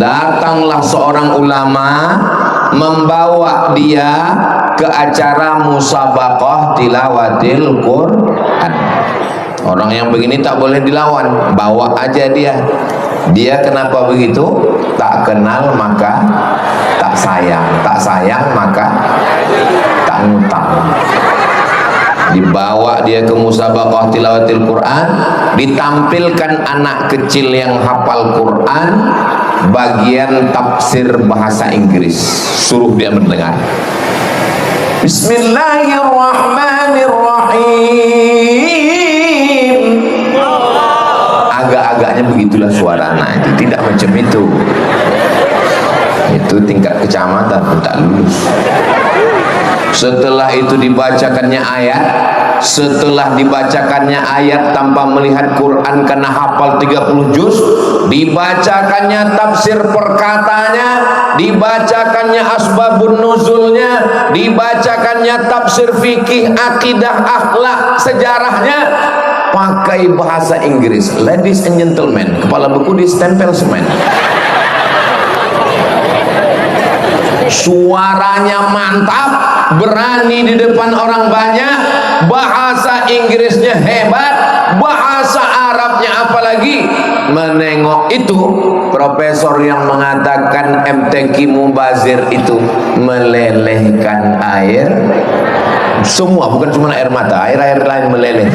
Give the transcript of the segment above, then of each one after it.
Datanglah seorang ulama membawa dia ke acara musabaqah tilawatil Quran. Orang yang begini tak boleh dilawan, bawa aja dia. Dia kenapa begitu? Tak kenal maka tak sayang, tak sayang maka tak ngutang. Dibawa dia ke musabaqah tilawatil Quran, ditampilkan anak kecil yang hafal Quran bagian tafsir bahasa Inggris, suruh dia mendengar. Bismillahirrahmanirrahim. Agak-agaknya begitulah suara anak itu, tidak macam itu. Itu tingkat kecamatan pun tak lulus. Setelah itu dibacakannya ayat, setelah dibacakannya ayat tanpa melihat Quran karena hafal 30 juz, dibacakannya tafsir perkatanya, dibacakannya asbabun nuzulnya, dibacakannya tafsir fikih, akidah, akhlak, sejarahnya pakai bahasa Inggris. Ladies and gentlemen, kepala buku distempel semen. Suaranya mantap, berani di depan orang banyak, bahasa Inggrisnya hebat, bahasa Arabnya apalagi. Menengok itu profesor yang mengatakan MTQ Mubazir itu melelehkan air semua, bukan cuma air mata, air-air lain meleleh.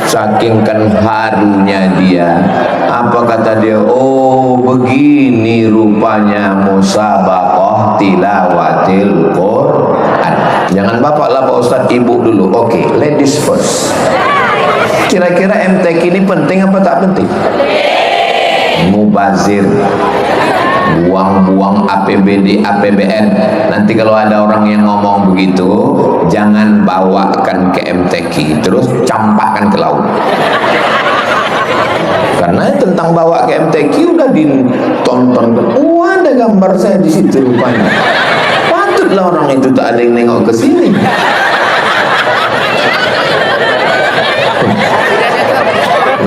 Saking kan harunya dia. Apa kata dia? Oh, begini rupanya musabaqah tilawatil Quran. Jangan bapak lah Pak Ustadz, ibu dulu. Oke, ladies first. Kira-kira MTQ ini penting apa tak penting? Mubazir, buang-buang APBD, APBN. Nanti kalau ada orang yang ngomong begitu, jangan bawakan ke MTQ, terus campakkan ke laut. Karena tentang bawa ke MTQ udah ditonton. Oh, ada gambar saya di situ rupanya. Patutlah orang itu tak ada yang nengok ke sini.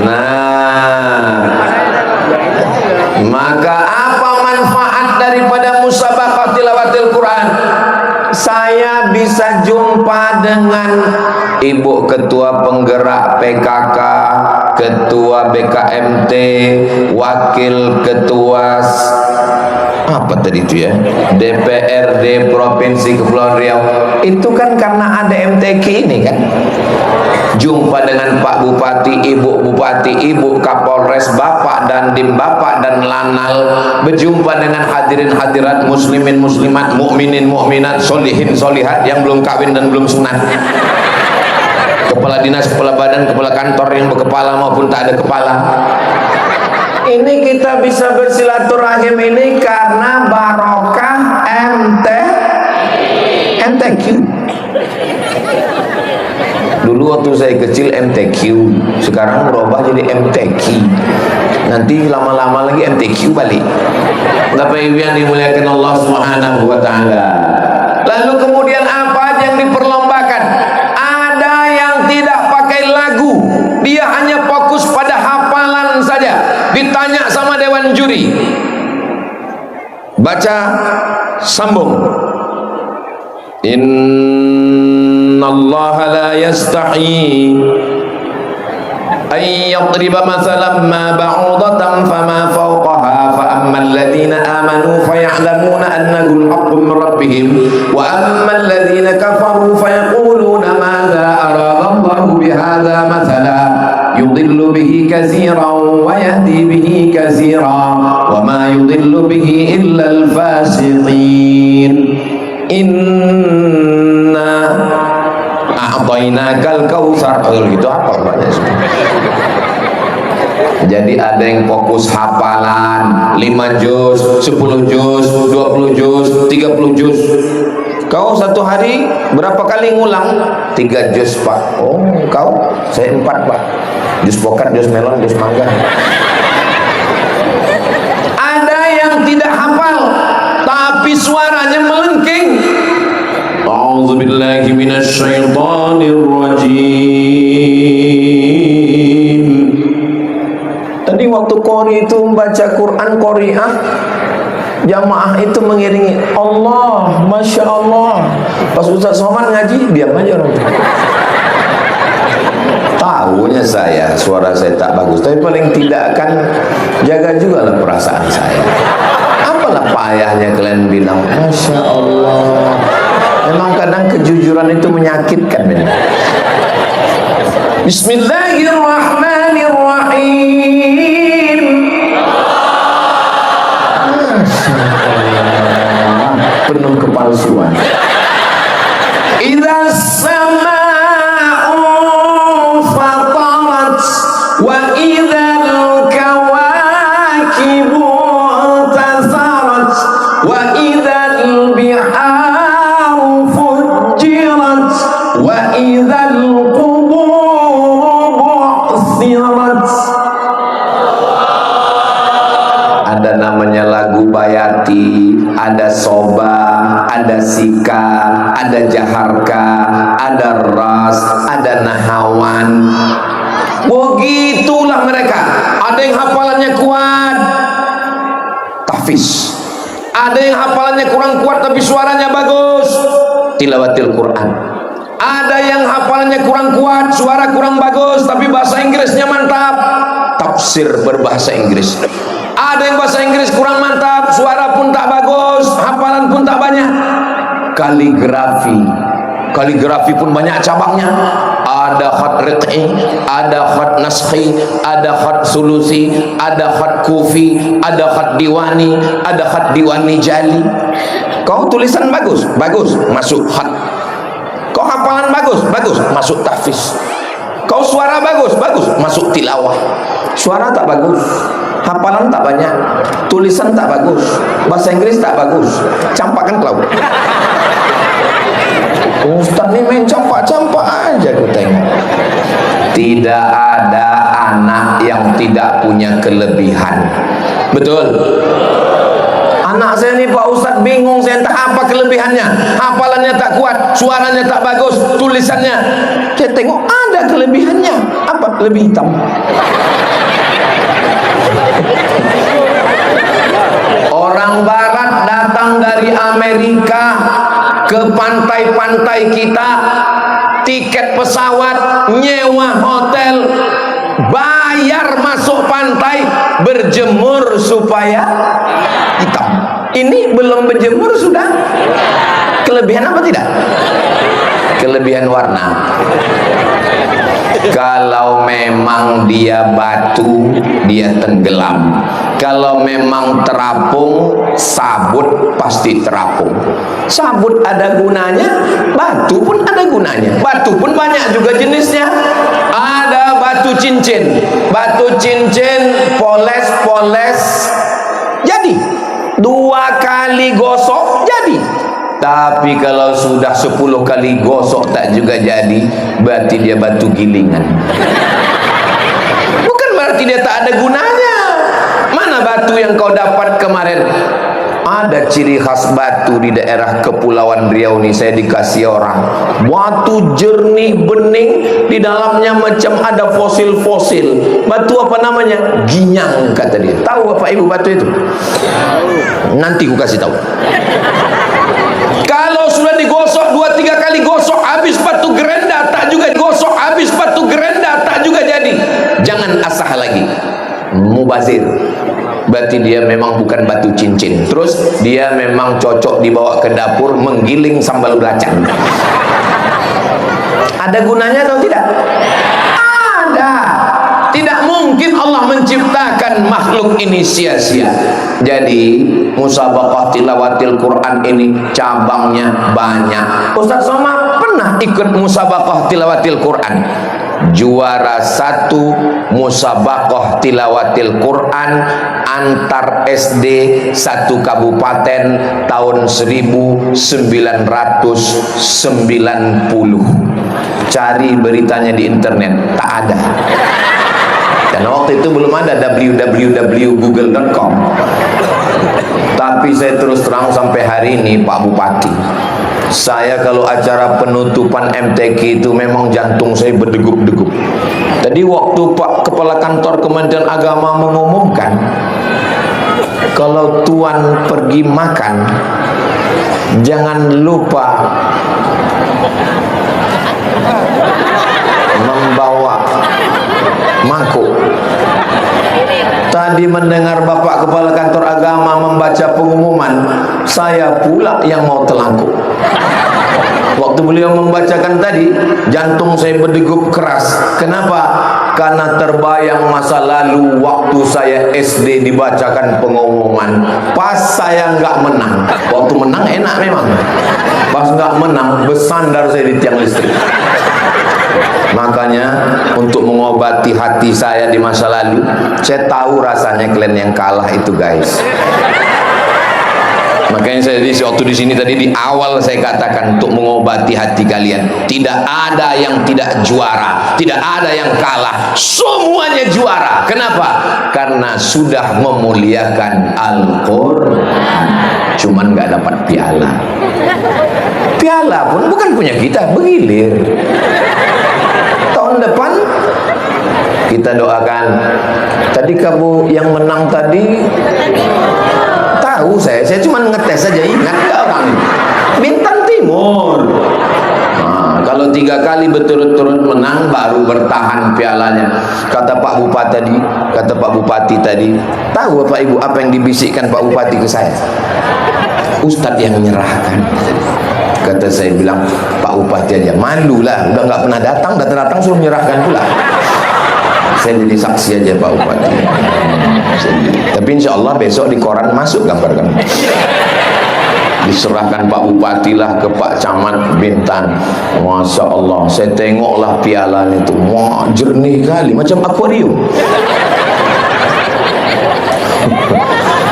Nah, maka apa manfaat daripada musabaqah tilawatil Quran? Saya bisa jumpa dengan ibu ketua penggerak PKK, ketua BKMT, wakil ketua apa tadi itu ya, DPRD Provinsi Kepulauan Riau. Itu kan karena ada MTQ ini kan. Jumpa dengan Pak Bupati, Ibu Bupati, Ibu Kapolres, Bapak dan Dim Bapak dan Lanal, berjumpa dengan hadirin hadirat, muslimin muslimat, mukminin mukminat, solihin solihat yang belum kawin dan belum sunat, kepala dinas, kepala badan, kepala kantor yang berkepala maupun tak ada kepala. Ini kita bisa bersilaturahim ini karena barokah MTQ. Dulu waktu saya kecil MTQ, sekarang berubah jadi MTQ. Nanti lama-lama lagi MTQ balik. Bapak Ibu yang dimuliakan Allah Subhanahu wa taala. Lalu kemudian apa yang diperlombakan? Ada yang tidak pakai lagu, dia hanya fokus pada hafalan saja. Ditanya sama dewan juri, baca sambung. Innallaha la yastahi ay yadriba mathalan ma ba'udatan fama fawqaha fa ammal ladhina amanu faya'lamuna annahu al-haqqu min rabbihim wa ammal ladhina kafaru fayaquluna madha arada Allahu bihadha mathala yudillu bihi katsiran wa yahdi bihi katsiran wa ma yudillu bihi illa al-fasiqin. Inna a'tainakal kautsar. Itu apa Pak? Jadi ada yang fokus hafalan 5 juz, 10 juz, 20 juz, 30 juz. Kau satu hari berapa kali ngulang? 3 juz Pak. Oh, kau? Saya 4 Pak. Juz pokat, juz melon, juz mangga. Ada yang tidak hafal tapi suaranya melengking. A'udzubillahi minasyaitonirrajim. Tadi waktu qori itu membaca Quran qori'ah, jamaah itu mengiringi Allah, Masya Allah. Pas Ustaz Somad ngaji, diam aja orang itu. Tahunya saya, suara saya tak bagus, tapi paling tidak akan jaga juga lah perasaan saya. Apalah payahnya kalian bilang Masya Allah. Memang kadang kejujuran itu menyakitkan. Bismillahirrahmanirrahim. Penuh kepalsuan. Idza sama'u fatarat wa idzal kawakibu tasarat wa idzal biharu fujirat wa idzal qubur bu'thirat. Ada namanya lagu Bayati, ada Soba, ada Sika, ada Jaharka, ada Ras, ada Nahawan. Begitulah mereka. Ada yang hafalannya kuat, tahfiz. Ada yang hafalannya kurang kuat tapi suaranya bagus, tilawatil Quran. Ada yang hafalannya kurang kuat, suara kurang bagus tapi bahasa Inggrisnya mantap, tafsir berbahasa Inggris. Ada yang bahasa Inggris kurang mantap, suara pun tak bagus, hafalan pun tak banyak. Kaligrafi pun banyak cabangnya. Ada khat riq'i, ada khat naskhi, ada khat sulusi, ada khat kufi, ada khat diwani, ada khat diwani jali. Kau tulisan bagus, bagus, masuk khat. Kau hafalan bagus, bagus, masuk tahfiz. Kau suara bagus, bagus, masuk tilawah. Suara tak bagus, hafalan tak banyak, tulisan tak bagus, bahasa Inggris tak bagus, campakkan ke laut. Ustaz ni main campak-campak aja aku tengok. Tidak ada anak yang tidak punya kelebihan. Betul? Anak saya ni Pak Ustaz bingung, saya entah apa kelebihannya. Hafalannya tak kuat, suaranya tak bagus, tulisannya. Saya tengok ada kelebihannya. Apa? Lebih hitam. Orang barat datang dari Amerika ke pantai-pantai kita, tiket pesawat, nyewa hotel, bayar masuk pantai, berjemur supaya hitam. Ini belum berjemur sudah kelebihan apa tidak? Kelebihan warna. Kalau memang dia batu, dia tenggelam. Kalau memang terapung, sabut pasti terapung. Sabut ada gunanya, batu pun ada gunanya. Batu pun banyak juga jenisnya. Ada batu cincin, poles, jadi 2 kali gosok jadi. Tapi kalau sudah 10 kali gosok tak juga jadi, berarti dia batu gilingan. Bukan berarti dia tak ada gunanya. Mana batu yang kau dapat kemarin? Ada ciri khas batu di daerah Kepulauan Riau ini, saya dikasih orang. Batu jernih bening, di dalamnya macam ada fosil-fosil. Batu apa namanya? Ginyang kata dia. Tahu apa ibu batu itu? Nanti ku kasih tahu. Kalau sudah digosok 2-3 kali gosok, habis batu gerenda tak juga gosok, habis batu gerenda tak juga jadi. Jangan asah lagi. Mubazir. Berarti dia memang bukan batu cincin. Terus dia memang cocok dibawa ke dapur menggiling sambal belacan. Ada gunanya atau tidak? Ada. Tidak mungkin Allah menciptakan makhluk ini sia-sia. Jadi musabaqah tilawatil Quran ini cabangnya banyak. Ustaz Somad pernah ikut musabaqah tilawatil Quran. Juara 1 musabaqah tilawatil Quran antar SD 1 kabupaten tahun 1990. Cari beritanya di internet, tak ada. Dan waktu itu belum ada www.google.com. Tapi saya terus terang sampai hari ini Pak Bupati, saya kalau acara penutupan MTQ itu memang jantung saya berdegup-degup. Jadi waktu Pak Kepala Kantor Kementerian Agama mengumumkan kalau tuan pergi makan, jangan lupa membawa mangkuk. Tadi mendengar Bapak Kepala Kantor Agama membaca pengumuman, saya pula yang mau telangkuk. Waktu beliau membacakan tadi, jantung saya berdegup keras. Kenapa? Karena terbayang masa lalu waktu saya SD dibacakan pengumuman. Pas saya nggak menang. Waktu menang enak memang. Pas nggak menang, bersandar saya di tiang listrik. Makanya untuk mengobati hati saya di masa lalu, saya tahu rasanya kalian yang kalah itu, guys. Makanya saya waktu di sini tadi di awal saya katakan untuk mengobati hati kalian, tidak ada yang tidak juara, tidak ada yang kalah, semuanya juara. Kenapa? Karena sudah memuliakan Al-Quran, cuman nggak dapat piala. Piala pun bukan punya kita, bergilir. Tahun depan kita doakan. Tadi kamu yang menang tadi, tahu saya cuma ngetes saja, ingat gak orang Bintang Timur. Nah, kalau 3 kali berturut-turut menang baru bertahan pialanya. Kata Pak Bupati tadi, tahu Bapak Ibu apa yang dibisikkan Pak Bupati ke saya? Ustadz yang menyerahkan. Kata saya bilang, Pak Bupati aja malu lah, udah nggak pernah datang suruh menyerahkan pula. Saya jadi saksi aja Pak Bupati. Tapi insya Allah besok di koran masuk gambar kami. Diserahkan Pak Bupati lah ke Pak Camat Bintan. Masya Allah, saya tengoklah pialanya itu, wah jernih kali, macam akuarium.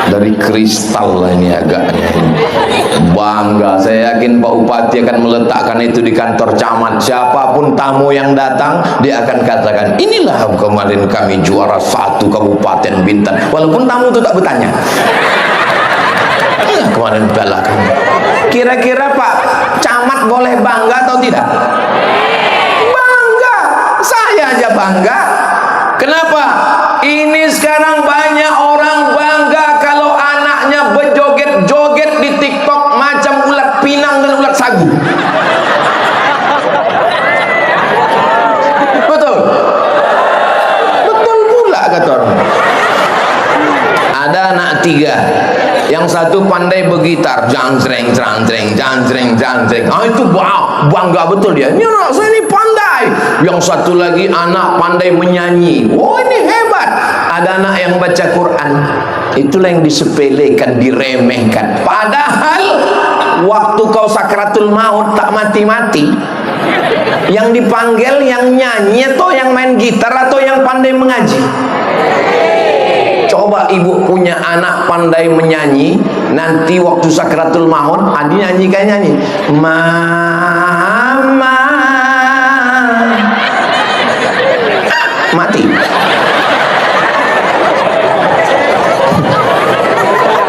Dari kristal lah ini agaknya. Bangga, saya yakin Pak Bupati akan meletakkan itu di kantor camat. Siapapun tamu yang datang, dia akan katakan, inilah kemarin kami juara 1 Kabupaten Bintan. Walaupun tamu itu tak bertanya, kemarin piala kami. Kira-kira Pak Camat boleh bangga atau tidak? Bangga, saya aja bangga. Kenapa? Ini sekarang banyak orang bangga kalau anaknya berjoget-joget di TikTok macam ulat pinang dan ulat sagu. Betul? Betul pula kata orang. Ada anak 3, yang satu pandai bergitar, jangstreng, jangstreng, jangstreng, jangstreng. Itu bangga betul dia. Ini anak saya ini pandai. Yang satu lagi anak pandai menyanyi. Oh ini hebat. Ada anak yang baca Quran. Itulah yang disepelekan, diremehkan. Padahal waktu kau sakratul maut tak mati-mati, yang dipanggil yang nyanyi atau yang main gitar atau yang pandai mengaji. Coba ibu punya anak pandai menyanyi, nanti waktu sakratul maut adi nyanyi, mama, mati.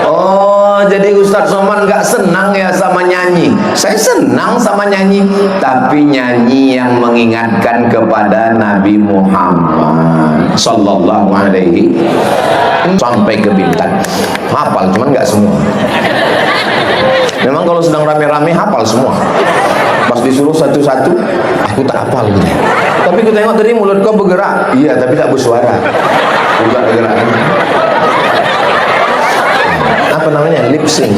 Oh, jadi Ustadz Somad nggak senang ya sama nyanyi. Saya senang sama nyanyi, tapi nyanyi yang mengingatkan kepada Nabi Muhammad Sallallahu Alaihi sampai ke Bintan. Hafal, cuman nggak semua. Memang kalau sedang rame-rame hafal semua. Pas disuruh satu-satu, aku tak hafal gitu. Tapi aku tengok tadi mulut kau bergerak. Iya, tapi tak bersuara. Bukan bergerak. Apa namanya? Lip sync.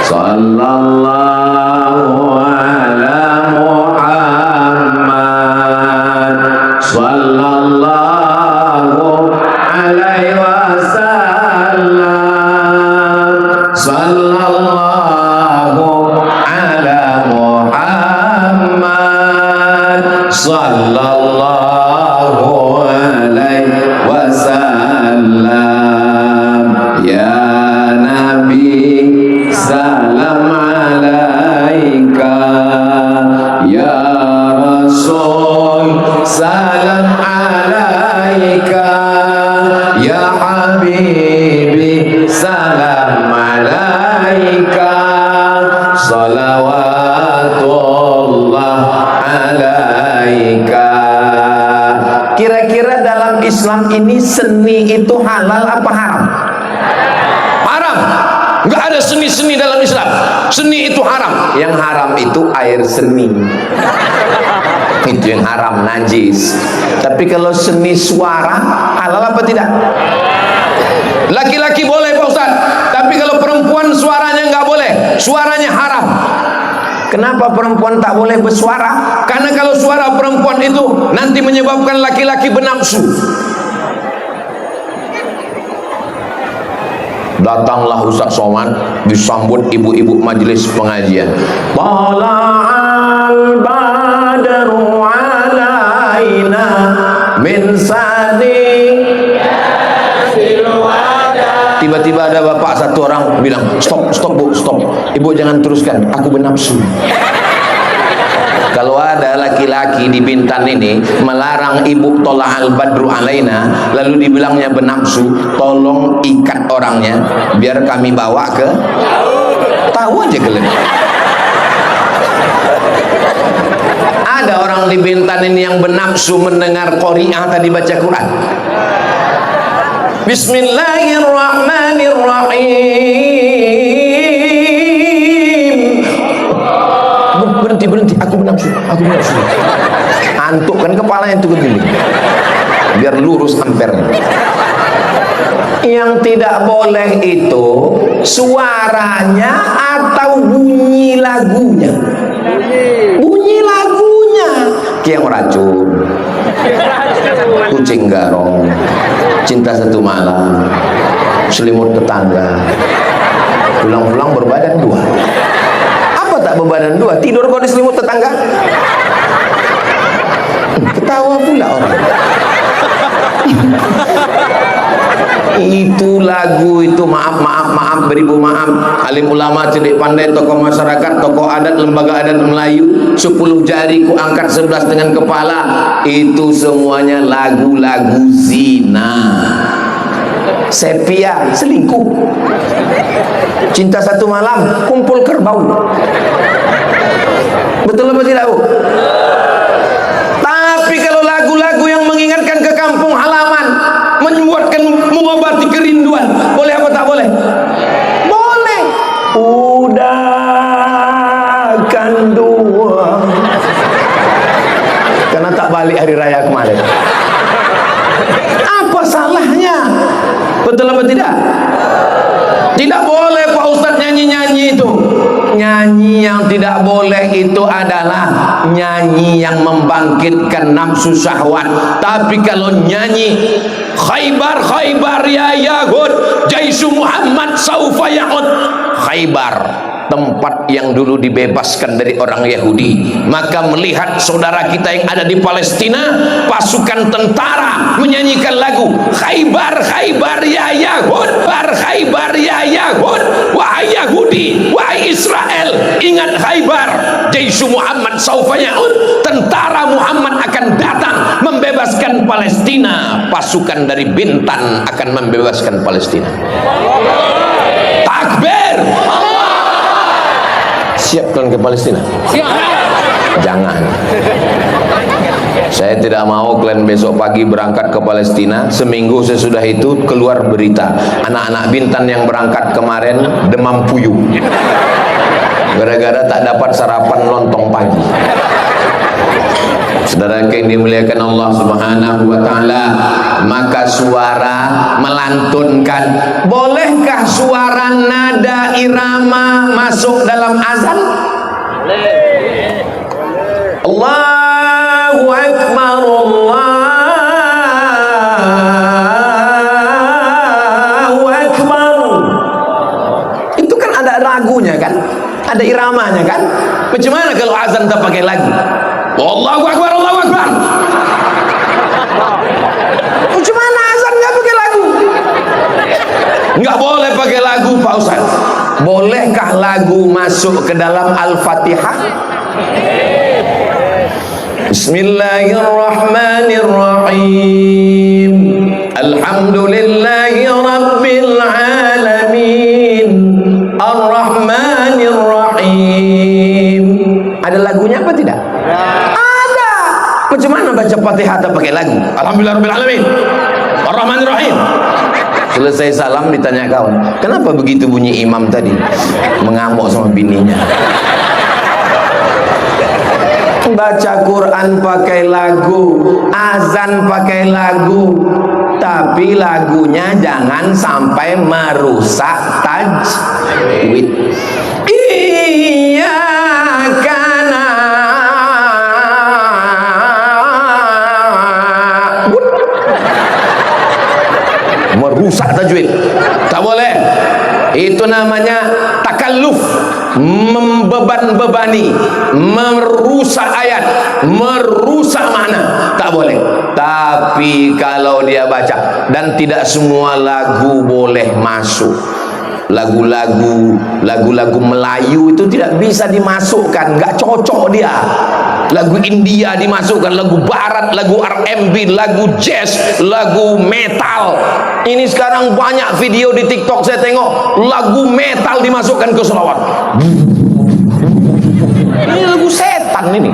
Sallallahu ala Muhammad. Sallallahu alaihi wasallam. Sallallahu ala Muhammad. Sallallahu alaihi wasallam. Ya Nabi, salam alaika. Ya Rasul, salam alaika. Ya Habibi, salam alaika. Salawatullah alaika. Islam ini seni itu halal apa haram? Haram. Enggak ada seni-seni dalam Islam. Seni itu haram. Yang haram itu air seni. Itu yang haram, najis. Tapi kalau seni suara halal apa tidak? Laki-laki boleh Pak Ustaz, tapi kalau perempuan suaranya enggak boleh, suaranya haram. Kenapa perempuan tak boleh bersuara? Karena kalau suara perempuan itu nanti menyebabkan laki-laki bernafsu. Datanglah Ustaz Somad disambut ibu-ibu majelis pengajian. Tala'al badru alaina min sadi. Tiba-tiba ada bapak satu orang bilang, stop bu, stop. Ibu jangan teruskan, aku bernafsu. Kalau ada laki-laki di Bintan ini melarang ibu tola'al badru alaina, lalu dibilangnya bernafsu, tolong ikat orangnya biar kami bawa ke tahu aja kalian. Ada orang di Bintan ini yang bernafsu mendengar qari'ah tadi baca Quran. Bismillahirrahmanirrahim. Berhenti, aku bernafsu. Antuk kan kepalanya itu begini, biar lurus ampernya. Yang tidak boleh itu suaranya atau bunyi lagunya. Bunyi lagunya Kiang Racun, Kucing Garong, Cinta Satu Malam, Selimut Tetangga, Pulang-pulang berbadan dua. Apa tak berbadan dua? Tidur kau di selimut tetangga? Ketawa pula orang. Itu lagu itu, maaf, beribu maaf. Alim ulama, cerdik pandai, tokoh masyarakat, tokoh adat, lembaga adat Melayu, 10 jari ku angkat 11 dengan kepala. Itu semuanya lagu-lagu zina. Sepia, selingkuh. Cinta Satu Malam, kumpul kerbau. Betul apa tidak, Bu? Tapi kalau lagu-lagu yang mengingatkan ke kampung halaman, membuatkan mengobati kerinduan, boleh apa tak boleh? Boleh. Udah kan dua, karena tak balik hari raya kemarin. Apa salahnya? Betul apa tidak? Tidak boleh Pak Ustadz nyanyi-nyanyi itu. Nyanyi yang tidak boleh itu adalah nyanyi yang membangkitkan nafsu syahwat. Tapi kalau nyanyi Khaybar, Khaybar ya Yahud, Jaisu Muhammad saufa ya'ud. Khaybar, tempat yang dulu dibebaskan dari orang Yahudi. Maka melihat saudara kita yang ada di Palestina, pasukan tentara menyanyikan lagu Khaybar, Khaybar ya Yahud, Khaybar ya Yahud, wahai Yahudi, wahai Israel, ingat Khaybar, Jaisu Muhammad saufa ya'ud. Tentara Muhammad akan datang membebaskan Palestina. Pasukan dari Bintan akan membebaskan Palestina. Takbir. Siap kalian ke Palestina? Siap. Jangan. Saya tidak mau kalian besok pagi berangkat ke Palestina, seminggu sesudah itu keluar berita anak-anak Bintan yang berangkat kemarin demam puyuh gara-gara tak dapat sarapan lontong pagi. Saudara yang dimuliakan Allah Subhanahu wa taala, maka suara melantunkan, bolehkah suara nada irama masuk dalam azan? Allahu Akbar, Allahu Akbar. Itu kan ada lagunya kan? Ada iramanya kan? Bagaimana kalau azan tak pakai lagu? Allahu Akbar, Allahu Akbar. Bagaimana azan nggak pakai lagu? Nggak boleh pakai lagu Pak Ustaz. Bolehkah lagu masuk ke dalam Al-Fatihah? Bismillahirrahmanirrahim. Alhamdulillahi Rabbil Alamin, Ar-Rahmanir-Rahim. Ada lagunya apa tidak? Ada. Bagaimana baca Fatihah tak pakai lagu? Alhamdulillah Rabbil Alamin. Selesai salam ditanya kawan, kenapa begitu bunyi imam tadi? Mengamuk sama bininya. Baca Quran pakai lagu, azan pakai lagu, tapi lagunya jangan sampai merusak tajwid. Iya karena merusak tajwid, tak boleh. Itu namanya takalluf, membeban-bebani, merusak ayat, merusak makna, tak boleh. Tapi kalau dia baca, dan tidak semua lagu boleh masuk. Lagu-lagu Melayu itu tidak bisa dimasukkan, nggak cocok dia. Lagu India dimasukkan, lagu Barat, lagu R&B, lagu jazz, lagu metal. Ini sekarang banyak video di TikTok saya tengok, lagu metal dimasukkan ke selawat. Ini lagu setan ini.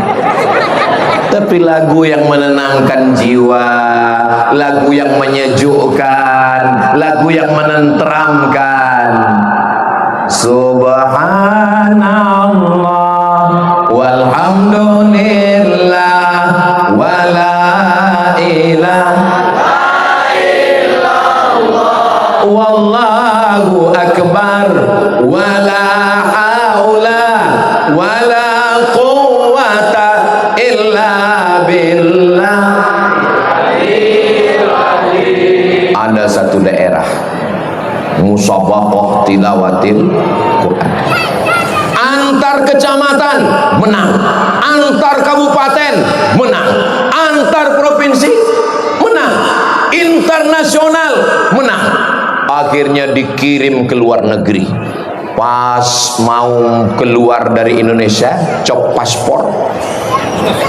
Tapi lagu yang menenangkan jiwa, lagu yang menyejukkan, lagu yang menenteramkan. Subhanallah walhamdulillah wala ilaha illallah wallahu akbar wala haula wala quwwata illa billah. Ada satu daerah musabaqah tilawatil Quran, antar kecamatan menang, antar kabupaten menang, antar provinsi menang, internasional menang. Akhirnya dikirim ke luar negeri. Pas mau keluar dari Indonesia, cop paspor,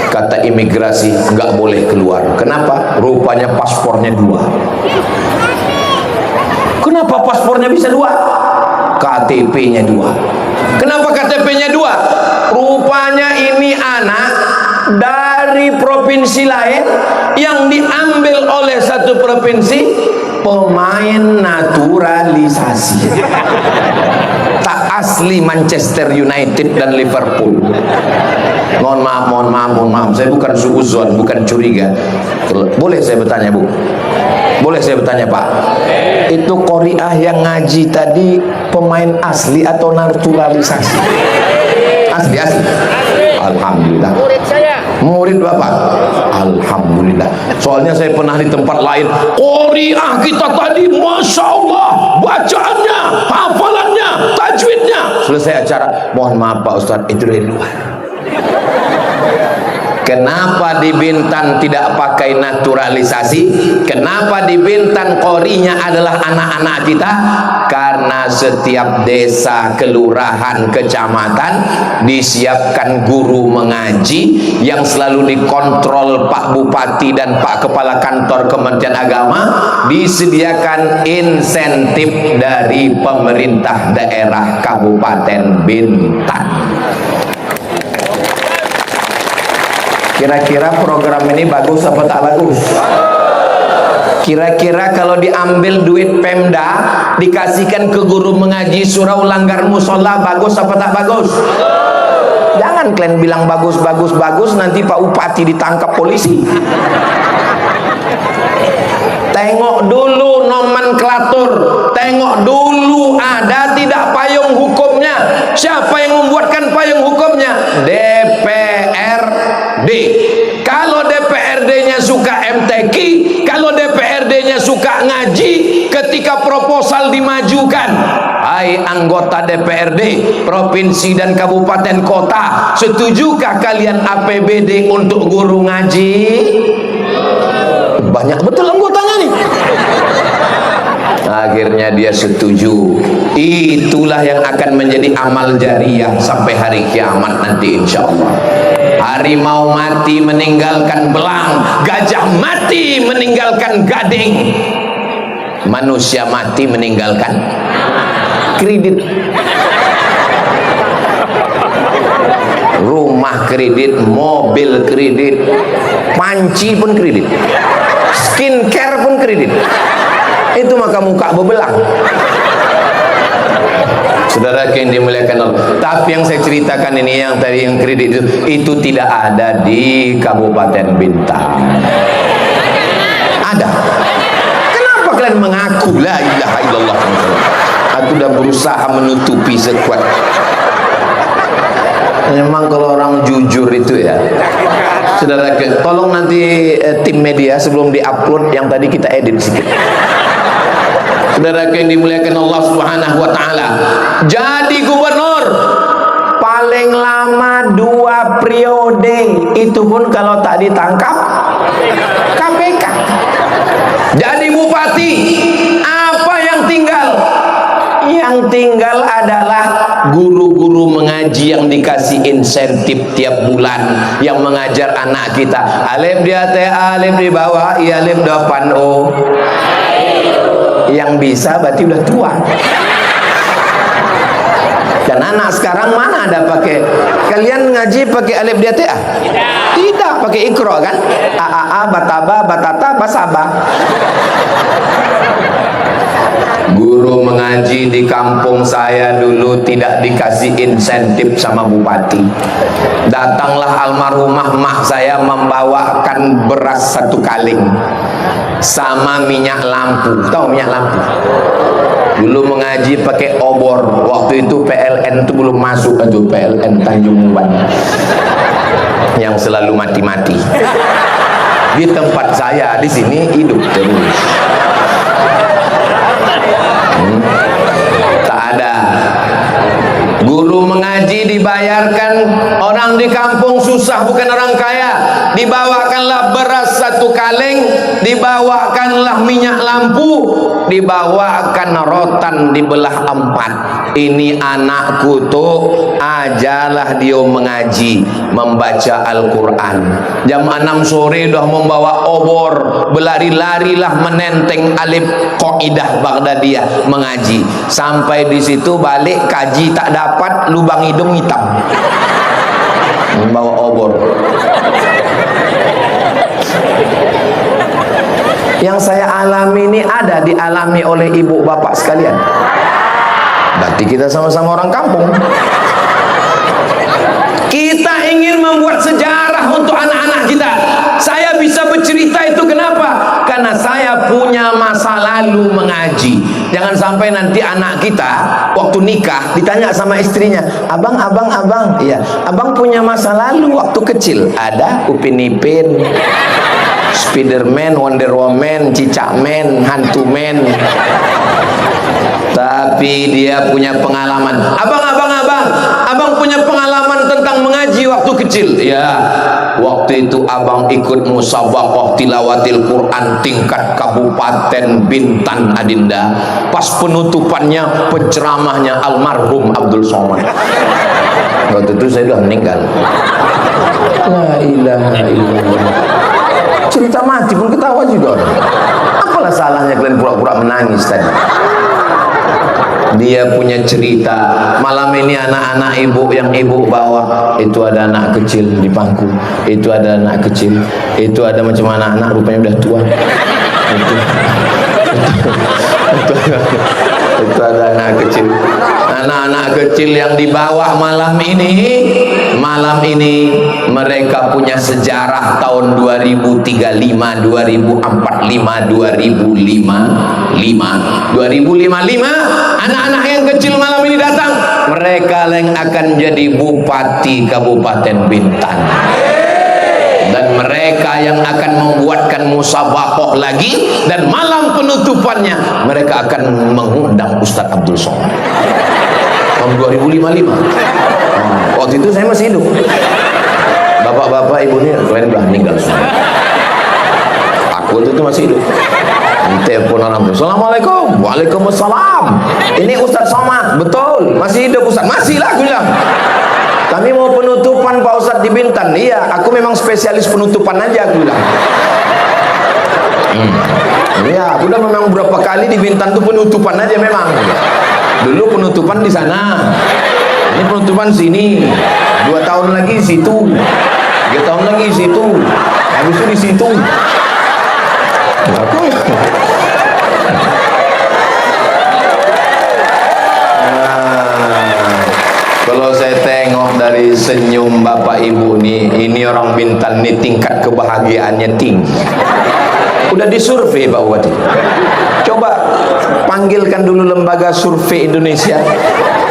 kata imigrasi nggak boleh keluar. Kenapa? Rupanya paspornya dua. Kenapa paspornya bisa dua? KTP-nya dua. Kenapa KTP-nya dua? Rupanya ini anak dari provinsi lain yang diambil oleh satu provinsi, pemain naturalisasi. Tak asli Manchester United dan Liverpool. Mohon maaf, saya bukan suuzon, bukan curiga. Boleh saya bertanya, Bu? Boleh saya bertanya, Pak? Itu qoriah yang ngaji tadi pemain asli atau naturalisasi? Asli. Alhamdulillah. Murid saya. Murid Bapak. Alhamdulillah. Soalnya saya pernah di tempat lain, qoriah kita tadi Masya Allah, bacaannya, hafalannya, tajwidnya. Selesai acara, mohon maaf Pak Ustadz, itu dari luar. Kenapa di Bintan tidak pakai naturalisasi? Kenapa di Bintan qorinya adalah anak-anak kita? Karena setiap desa, kelurahan, kecamatan disiapkan guru mengaji yang selalu dikontrol Pak Bupati dan Pak Kepala Kantor Kementerian Agama. Disediakan insentif dari pemerintah daerah Kabupaten Bintan. Kira-kira program ini bagus apa tak bagus? Kira-kira kalau diambil duit Pemda dikasihkan ke guru mengaji surau langgar musola, bagus apa tak bagus? Jangan kalian bilang bagus, nanti Pak Bupati ditangkap polisi. Tengok dulu nomenklatur, tengok dulu ada tidak payung hukumnya. Siapa yang membuatkan payung hukumnya? DPRD. Kalau DPRD-nya suka MTQ, kalau DPRD-nya suka ngaji, ketika proposal dimajukan, hai anggota DPRD provinsi dan kabupaten kota, setujukah kalian APBD untuk guru ngaji? Banyak betul anggotanya nih. Akhirnya dia setuju. Itulah yang akan menjadi amal jariah sampai hari kiamat nanti insya Allah. Harimau mati meninggalkan belang, gajah mati meninggalkan gading, manusia mati meninggalkan kredit. Rumah kredit, mobil kredit, panci pun kredit, skincare pun kredit. Itu maka muka bebelang. Saudara yang dimuliakan Allah. Tapi yang saya ceritakan ini, yang tadi yang kredit itu tidak ada di Kabupaten Bintang. Ada. Kenapa kalian mengaku la ilaha illallah? Aku sudah berusaha menutupi sekuat. Memang kalau orang jujur itu ya. Saudara, tolong nanti tim media sebelum diupload yang tadi kita edit sedikit. Saudara yang dimuliakan Allah Subhanahu wa taala. Jadi gubernur paling lama 2 periode, itu pun kalau tak ditangkap KPK. Jadi bupati, apa yang tinggal? Yang tinggal adalah guru-guru mengaji yang dikasih insentif tiap bulan, yang mengajar anak kita. Alif di atas, alif di bawah, alif depan o. Yang bisa berarti udah tua. Dan anak sekarang mana ada pakai? Kalian ngaji pakai alif di atas? Tidak, pakai ikro kan? A, bataba, batata, basaba. Guru mengaji di kampung saya dulu tidak dikasih insentif sama bupati. Datanglah almarhumah mak saya membawakan beras 1 kaleng sama minyak lampu. Tahu minyak lampu? Dulu mengaji pakai obor. Waktu itu PLN itu belum masuk, itu PLN Tanjung Uban yang selalu mati-mati. Di tempat saya di sini hidup terus. Tak ada. Guru mengaji dibayarkan, orang di kampung susah, bukan orang kaya. Dibawakanlah beras 1 kaleng, dibawakanlah minyak lampu, dibawakan rotan dibelah 4. Ini anakku tuh ajalah dia mengaji, membaca Al-Quran. Jam 6 sore dah membawa obor, berlari-larilah menenteng alif Qaidah Baghdadiyah mengaji. Sampai di situ balik kaji tak dapat, lubang hidung hitam. Membawa obor. Yang saya alami ini ada dialami oleh ibu bapak sekalian. Berarti kita sama-sama orang kampung. Kita ingin membuat sejarah untuk anak-anak kita. Saya bisa bercerita itu kenapa? Karena saya punya masa lalu mengaji. Jangan sampai nanti anak kita waktu nikah ditanya sama istrinya, abang, iya, abang punya masa lalu waktu kecil. Ada Upin Ipin, Spiderman, Wonder Woman, Cicak Man, Hantu Man. Tapi dia punya pengalaman. Abang punya pengalaman tentang mengaji waktu kecil. Ya, waktu itu abang ikut musabaqah tilawatil Quran tingkat Kabupaten Bintan Adinda. Pas penutupannya, penceramahnya almarhum Abdul Somad. Waktu itu saya sudah meninggal. La ilaha illallah. Cerita mati pun ketawa juga orang. Apalah salahnya kalian pura-pura menangis tadi? Dia punya cerita. Malam ini anak-anak ibu yang ibu bawa, itu ada anak kecil di pangku, itu ada anak kecil, itu ada macam anak-anak rupanya udah tua. Itu ada anak kecil. Anak-anak kecil yang dibawa malam ini mereka punya sejarah tahun 2035, 2045, 2055. Anak-anak yang kecil malam ini datang, mereka yang akan jadi bupati Kabupaten Bintan. Dan mereka yang akan membuatkan musabaqah lagi, dan malam penutupannya mereka akan mengundang Ustaz Abdul Somad tahun 2055. Waktu itu saya masih hidup. Bapak-bapak, ibu ini kalian udah meninggal semua. Aku itu masih hidup. Telepon orang tuh, Assalamualaikum. Waalaikumsalam. Ini Ustaz Somad. Betul, masih hidup Ustaz. Masih lah, aku bilang. Kami mau penutupan Pak Ustadz di Bintan. Iya, aku memang spesialis penutupan aja, aku bilang. Iya, aku udah memang berapa kali di Bintan tuh penutupan aja memang. Dulu penutupan di sana, ini penutupan sini. 2 tahun lagi di situ, 3 tahun lagi di situ, habis itu di situ. dari senyum bapak ibu nih, ini orang Bintan nih tingkat kebahagiaannya tinggi. Udah disurvei Pak Bupati. Coba panggilkan dulu lembaga survei Indonesia.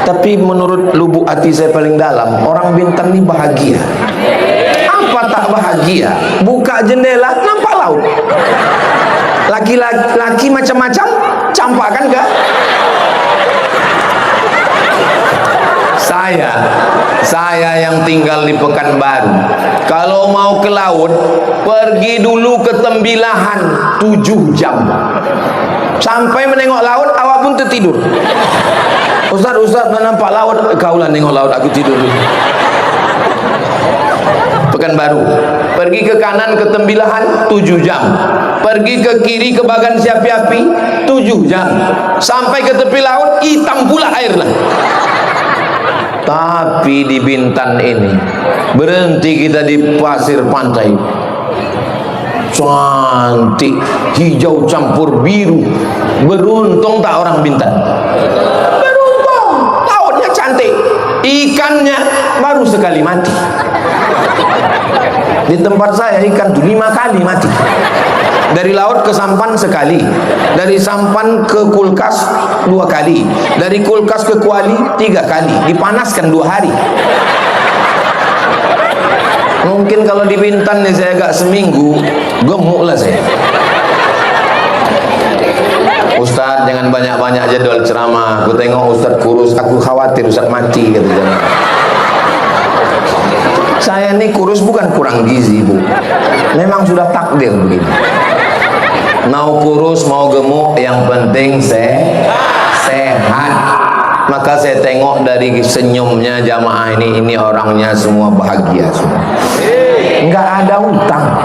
Tapi menurut lubuk hati saya paling dalam, orang Bintan nih bahagia. Apa tak bahagia? Buka jendela nampak laut. Laki-laki macam-macam, campakan enggak? Saya yang tinggal di Pekanbaru, kalau mau ke laut pergi dulu ke Tembilahan 7 jam. Sampai menengok laut awak pun tertidur. Ustaz nampak laut, kaulah nengok laut, aku tidur dulu. Pekanbaru, pergi ke kanan ke Tembilahan 7 jam, pergi ke kiri ke Bagan Siapi-api 7 jam, sampai ke tepi laut hitam pula airnya. Tapi di Bintan ini berhenti kita di pasir pantai, cantik, hijau campur biru. Beruntung tak orang Bintan? Beruntung, lautnya cantik, ikannya baru sekali mati. Di tempat saya ikan tuh 5 kali mati. Dari laut ke sampan sekali, dari sampan ke kulkas 2 kali, dari kulkas ke kuali 3 kali, dipanaskan 2 hari. Mungkin kalau di Bintan nih saya agak seminggu, gemuk lah saya. Ustaz jangan banyak-banyak jadwal ceramah, aku tengok Ustaz kurus, aku khawatir Ustaz mati kata dia. Saya ini kurus bukan kurang gizi Bu, memang sudah takdir begini. Mau kurus mau gemuk yang penting sehat. Maka saya tengok dari senyumnya jamaah ini orangnya semua bahagia semua. Enggak ada utang.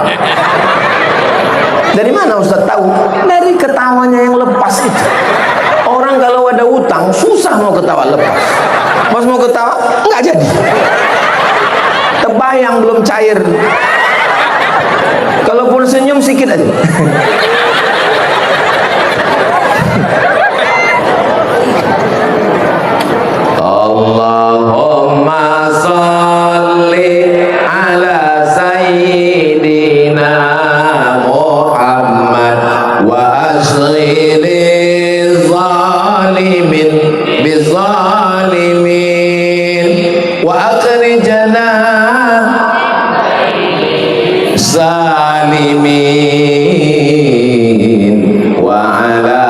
Dari mana Ustaz tahu? Dari ketawanya yang lepas itu. Orang kalau ada utang susah mau ketawa lepas. Pas mau ketawa enggak jadi. Tebayang belum cair. Kalaupun senyum sedikit aja. Allahumma salli ala sayyidina Muhammad wa asghili zalimin bizalimin wa akhrijana salimin wa ala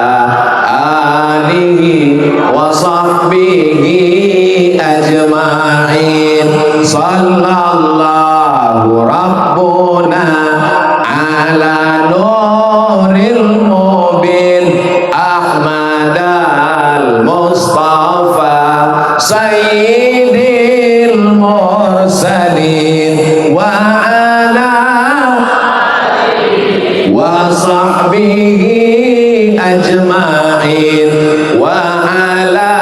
alihi wa sahbihi ajma'in. Sallallahu rabbuna ala nuril mubin Ahmad al-Mustafa sayyidil mursalin wa ala wa sahbihi ajma'in wa ala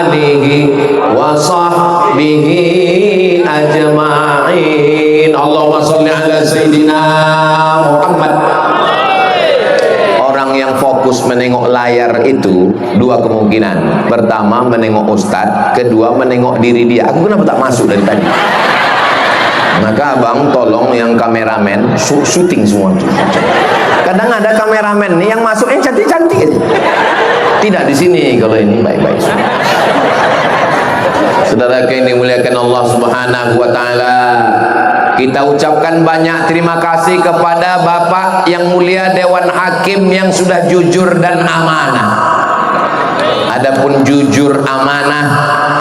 alihi wa sahbihi ajma'in. Allahumma sholli ala sayyidina Muhammad. Orang yang fokus menengok layar itu 2 kemungkinan. Pertama menengok ustadz, kedua menengok diri dia. Aku kenapa tak masuk dari tadi? Maka abang tolong yang kameramen syuting semua itu. Kadang ada kameramen nih yang masuk cantik-cantik aja. Tidak di sini, kalau ini baik-baik. Saudara yang dimuliakan Allah Subhanahu wa taala, kita ucapkan banyak terima kasih kepada Bapak yang mulia Dewan Hakim yang sudah jujur dan amanah. Adapun jujur amanah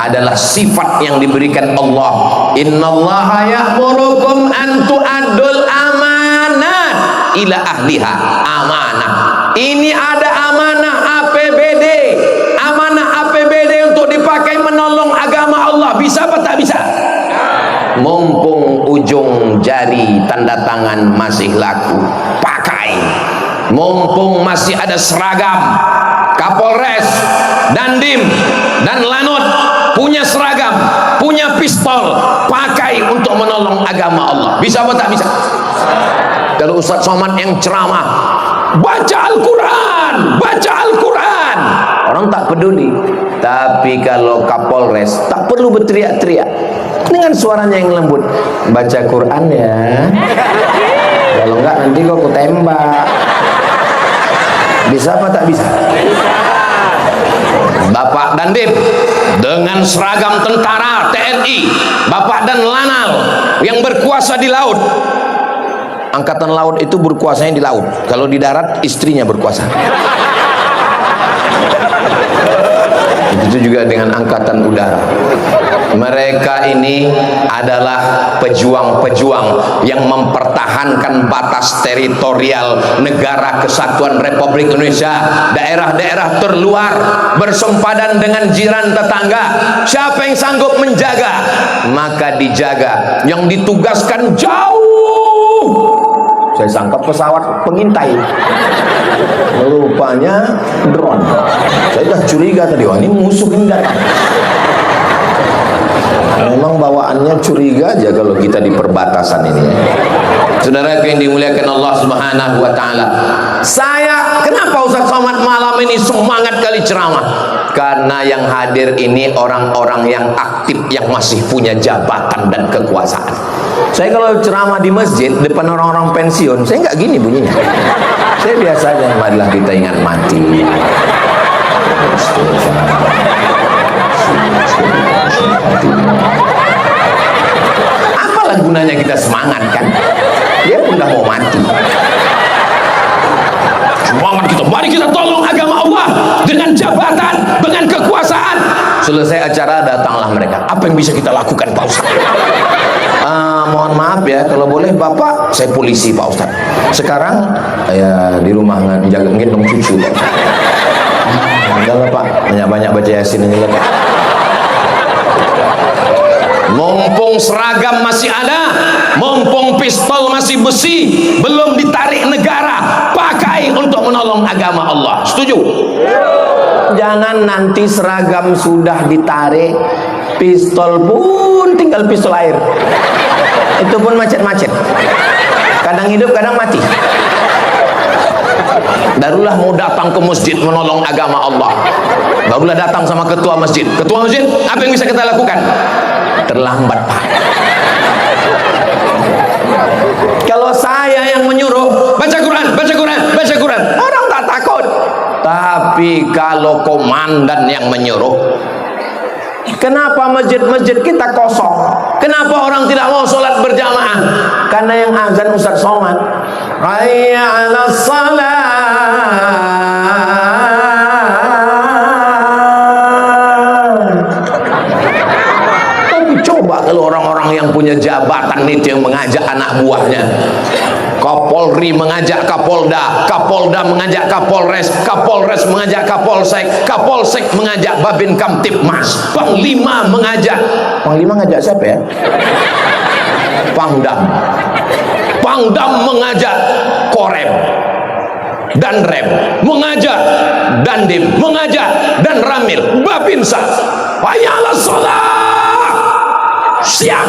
adalah sifat yang diberikan Allah. Innallaha ya'murukum an tu'addul amanat ila ahliha. Amanah. Ini ada amanah APBD. Amanah APBD untuk dipakai menolong agama Allah. Bisa apa tak bisa? Mumpung ujung jari tanda tangan masih laku, pakai. Mumpung masih ada seragam, Kapolres, Dandim, dan Lanut punya seragam, punya pistol, pakai untuk menolong agama Allah. Bisa apa tak bisa? Kalau Ustaz Somad yang ceramah, baca Al-Quran, baca Al-Quran, orang tak peduli. Tapi Tapi kalau Kapolres tak perlu berteriak-teriak, dengan suaranya yang lembut, baca Quran ya, kalau enggak nanti kok aku tembak. Bisa apa tak bisa? Bapak Dandim dengan seragam tentara TNI, Bapak dan Lanal yang berkuasa di laut. Angkatan laut itu berkuasanya di laut, kalau di darat istrinya berkuasa. Itu juga dengan angkatan udara. Mereka ini adalah pejuang-pejuang yang mempertahankan batas teritorial negara kesatuan Republik Indonesia, daerah-daerah terluar bersempadan dengan jiran tetangga. Siapa yang sanggup menjaga, maka dijaga. Yang ditugaskan jauh, saya sangka pesawat pengintai, rupanya drone. Saya dah curiga tadi, wah ini musuh ini datang. Memang bawaannya curiga aja kalau kita di perbatasan ini. Saudara yang dimuliakan Allah Subhanahu wa taala. Kenapa Ustaz Somad malam ini semangat kali ceramah? Karena yang hadir ini orang-orang yang aktif, yang masih punya jabatan dan kekuasaan. Saya kalau ceramah di masjid depan orang-orang pensiun, saya nggak gini bunyinya. Saya biasa aja, marilah kita ingat mati. Apalah gunanya kita semangat kan? Dia pun dah mau mati. Semangat kita, mari kita tolong agama Allah dengan jabatan, dengan kekuasaan. Selesai acara datanglah mereka. Apa yang bisa kita lakukan Pak Ustaz? Mohon maaf ya, kalau boleh Bapak, saya polisi Pak Ustaz. Sekarang ya di rumah jaga gendong cucu. Enggak lah Pak, banyak-banyak baca Yasin aja Pak. Mumpung seragam masih ada, mumpung pistol masih besi, belum ditarik negara, pakai untuk menolong agama Allah. Setuju? Jangan nanti seragam sudah ditarik, pistol pun tinggal pistol air. Itu pun macet-macet. Kadang hidup, kadang mati. Barulah mau datang ke masjid menolong agama Allah. Barulah datang sama ketua masjid. Ketua masjid, apa yang bisa kita lakukan? Terlambat Pak. Kalau saya yang menyuruh baca Quran, baca Quran, baca Quran, orang tak takut. Tapi kalau komandan yang menyuruh, kenapa masjid-masjid kita kosong? Kenapa orang tidak mau sholat berjamaah? Karena yang azan Ustaz Somad, hayya 'alas shalah. Coba kalau orang-orang yang punya jabatan itu yang mengajak anak buahnya, Kapolri mengajak Kapolda, Kapolda mengajak Kapolres, Kapolres mengajak Kapolsek, Kapolsek mengajak Babin Kamtipmas, Panglima mengajak. Panglima ngajak siapa ya? Pangdam. Pangdam mengajak Korem, Danrem mengajak Dandim, mengajak dan Ramil, Babinsa. Hayya 'alas shalah. Siap.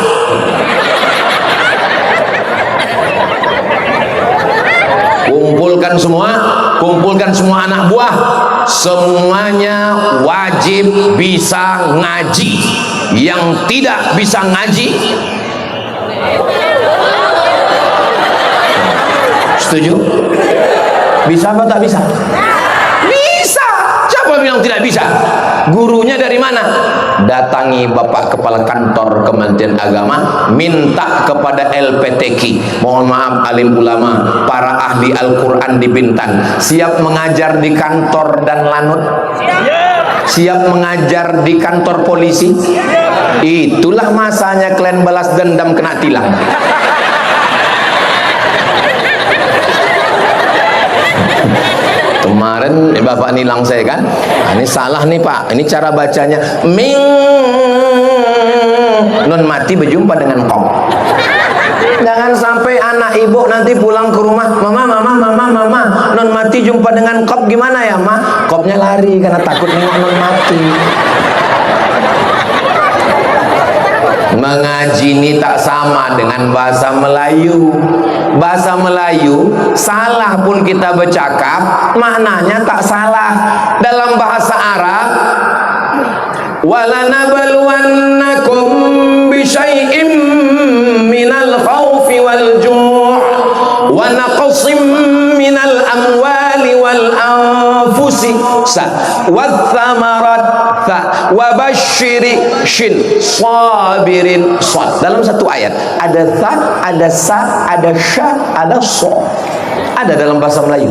Kumpulkan semua anak buah, semuanya wajib bisa ngaji. Yang tidak bisa ngaji, setuju? Bisa apa tak bisa? Bisa. Siapa bilang tidak bisa? Gurunya dari mana? Datangi Bapak Kepala Kantor Kementerian Agama, minta kepada LPTQ, mohon maaf alim ulama, para ahli Al-Quran di Bintan, siap mengajar di kantor dan lanut? Siap mengajar di kantor polisi? Itulah masanya kalian balas dendam kena tilang. Kemarin Bapak nilang saya kan, ini salah nih Pak, ini cara bacanya ming, nun mati berjumpa dengan kop. Jangan sampai anak ibu nanti pulang ke rumah, mama, nun mati jumpa dengan kop, gimana ya Ma? Kopnya lari karena takut nengok nun mati. Mengaji ini tak sama dengan bahasa Melayu. Bahasa Melayu salah pun kita bercakap, maknanya tak salah. Dalam bahasa Arab walanabluwannakum bisyai'im minal khawfi wal ju' wa naqsim minal amwali wal anfusi wath thamarat wa basyiri shin sabirin sad. Dalam satu ayat ada tha, ada sa, ada sya, ada so. Ada dalam bahasa Melayu?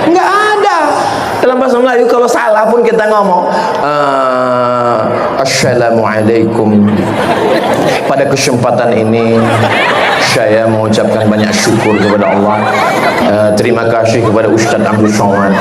Enggak ada. Dalam bahasa Melayu kalau salah pun kita ngomong Assalamualaikum. Pada kesempatan ini saya mengucapkan banyak syukur kepada Allah. Terima kasih kepada Ustaz Abdul Somad.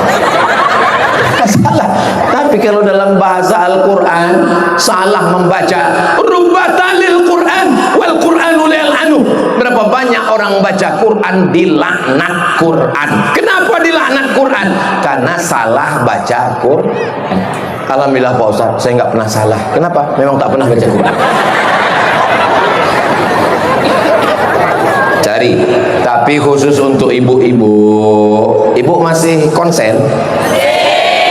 Salah. Tapi kalau dalam bahasa Al-Quran salah membaca rubatalil Quran wal Quranu lil'anu. Berapa banyak orang baca Quran dilaknat Quran. Kenapa dilaknat Quran? Karena salah baca Quran. Alhamdulillah Pak Ustaz, saya nggak pernah salah. Kenapa? Memang tak pernah baca Quran. Cari. Tapi khusus untuk ibu-ibu, ibu masih konsen?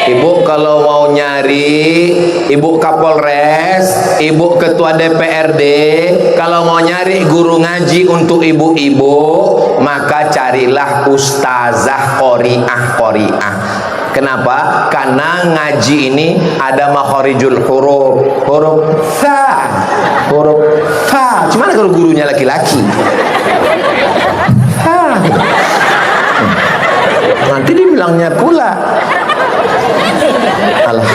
Ibu kalau mau nyari ibu Kapolres, ibu ketua DPRD, kalau mau nyari guru ngaji untuk ibu-ibu, maka carilah ustazah qori'ah. Kenapa? Karena ngaji ini ada makharijul huruf, huruf fa, huruf fa. Cuman kalau gurunya laki-laki, fa. Nanti dibilangnya pula. Alah,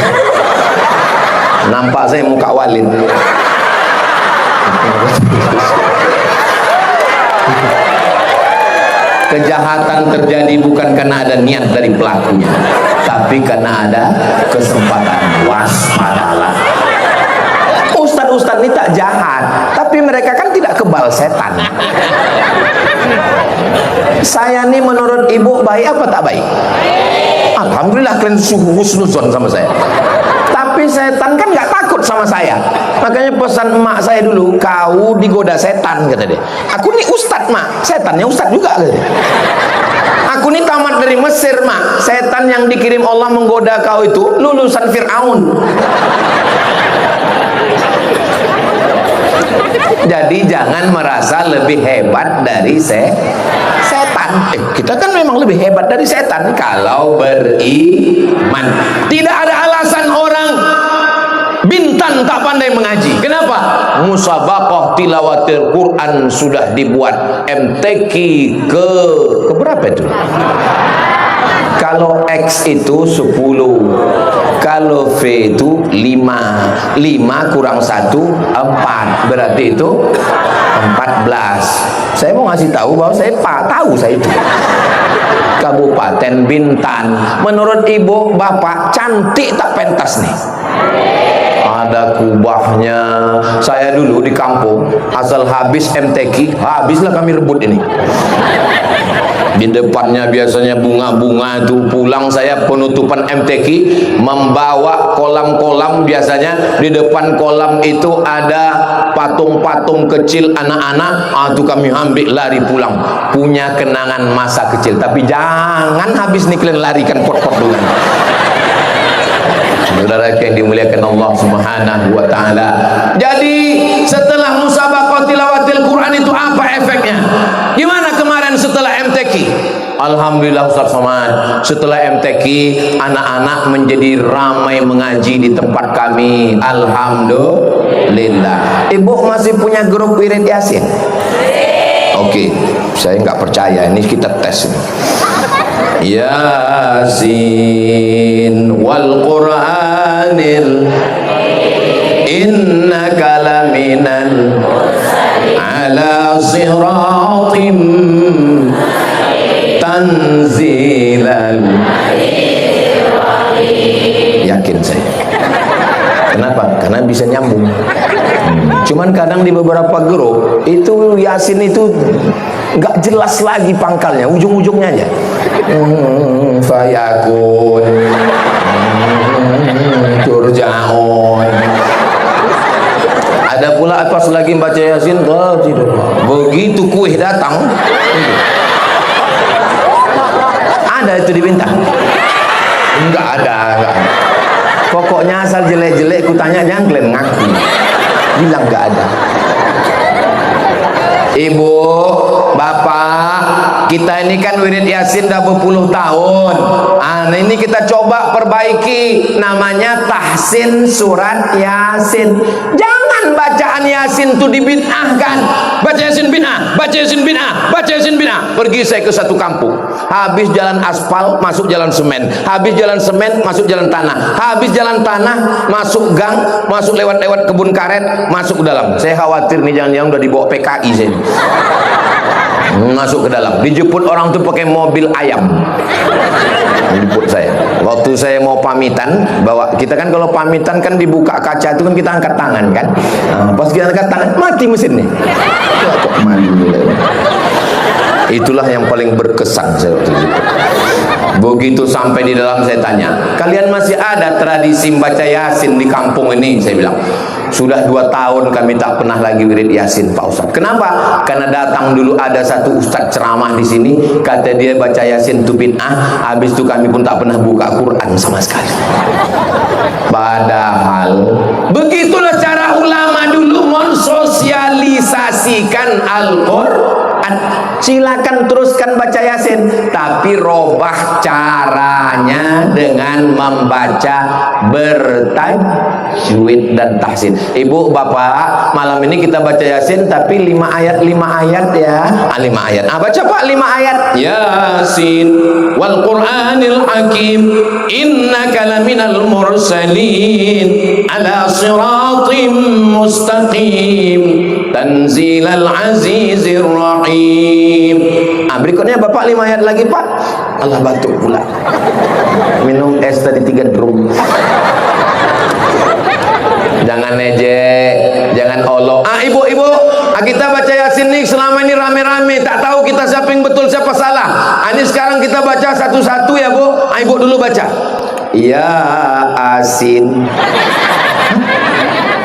nampak saya muka walid. Kejahatan terjadi bukan karena ada niat dari pelakunya, tapi karena ada kesempatan. Waspadalah. Ustadz ini tak jahat, tapi mereka kan tidak kebal setan. Saya ini menurut ibu baik apa tak baik? Alhamdulillah kalian husnuzon sama saya. Tapi setan kan nggak takut sama saya. Makanya pesan emak saya dulu, kau digoda setan, kata dia. Aku nih ustadz mak, setannya ustadz juga, kata dia. Aku nih tamat dari Mesir mak, setan yang dikirim Allah menggoda kau itu lulusan Fir'aun. Jadi jangan merasa lebih hebat dari setan. Kita kan memang lebih hebat dari setan kalau beriman. Tidak ada alasan orang Bintan tak pandai mengaji. Kenapa? Musabaqah tilawatil Quran sudah dibuat. MTQ ke berapa itu? Kalau X itu 10, kalau V itu 5, 5 kurang 1, 4, berarti itu 14. Saya mau ngasih tahu bahwa saya tahu saya itu. Kabupaten Bintan. Menurut ibu bapak cantik tak pentas nih? Ada kubahnya. Saya dulu di kampung asal habis MTQ, habislah kami rebut ini. Di depannya biasanya bunga-bunga itu, pulang saya penutupan MTQ membawa kolam-kolam, biasanya di depan kolam itu ada patung-patung kecil anak-anak, itu kami ambil lari pulang, punya kenangan masa kecil. Tapi jangan habis nih kalian larikan pot-pot dengan. Saudara yang dimuliakan Allah Subhanahu wa taala. Jadi setelah musabaqah tilawatil Quran itu apa efeknya? Gimana kemarin setelah MTQ? Alhamdulillah Ustaz Somad, setelah MTQ anak-anak menjadi ramai mengaji di tempat kami. Alhamdulillah. Ibu masih punya grup wirid Yasin? Oke, saya nggak percaya, ini kita tes. Yasin wal Qur'anil innaka laminal ala siratim tanzilal. Yakin saya. Kenapa? Karena bisa nyambung. Cuman kadang di beberapa grup itu Yasin itu nggak jelas lagi pangkalnya, ujung-ujungnya aja. Fayakun, turjaun. Ada pula pas lagi baca Yasin, begitu kuih datang, ada itu di Bintan? Enggak ada. Pokoknya asal jelek-jelek ku tanya jangklen ngaku. Bilang nggak ada. Ibu, bapak, kita ini kan wirid Yasin dah berpuluh tahun. Nah, ini kita coba perbaiki. Namanya tahsin surat Yasin. Jangan bacaan Yasin itu dibid'ahkan. Baca Yasin bid'ah, baca Yasin bid'ah, baca Yasin bid'ah. Pergi saya ke satu kampung. Habis jalan aspal, masuk jalan semen. Habis jalan semen, masuk jalan tanah. Habis jalan tanah, masuk gang, masuk lewat-lewat kebun karet, masuk ke dalam. Saya khawatir nih jangan-jangan udah dibawa PKI saya. Masuk ke dalam, dijemput orang tuh pakai mobil ayam. Dijemput saya. Waktu saya mau pamitan, bawa kita kan kalau pamitan kan dibuka kaca itu kan kita angkat tangan kan. Nah, pas kita angkat tangan mati mesinnya. Kok mati. Itulah yang paling berkesan saya waktu itu. Begitu sampai di dalam saya tanya, kalian masih ada tradisi baca Yasin di kampung ini? Saya bilang, sudah 2 tahun kami tak pernah lagi wirid Yasin Pak Ustaz. Kenapa? Karena datang dulu ada satu ustaz ceramah di sini, kata dia baca Yasin itu bid'ah. Habis itu kami pun tak pernah buka Quran sama sekali. Padahal begitulah cara ulama dulu mensosialisasikan Al-Quran. Silakan teruskan baca Yasin, tapi robah caranya dengan membaca bertajwid dan tahsin. Ibu, bapak, malam ini kita baca Yasin tapi 5 ayat ya. 5 ayat. Baca Pak 5 ayat. Yasin wal Qur'anil Hakim innaka laminal mursalin ala siratim mustaqim tanzilal azizir rahim. Berikutnya bapak 5 ayat lagi Pak. Allah batuk pula. Minum es tadi 3 drum. Jangan nejek, jangan olok. Ibu-ibu, kita baca Yasin nih selama ini rame-rame, tak tahu kita siapa yang betul siapa salah. Ini sekarang kita baca satu-satu ya Bu. Ibu dulu baca. Ya Asin.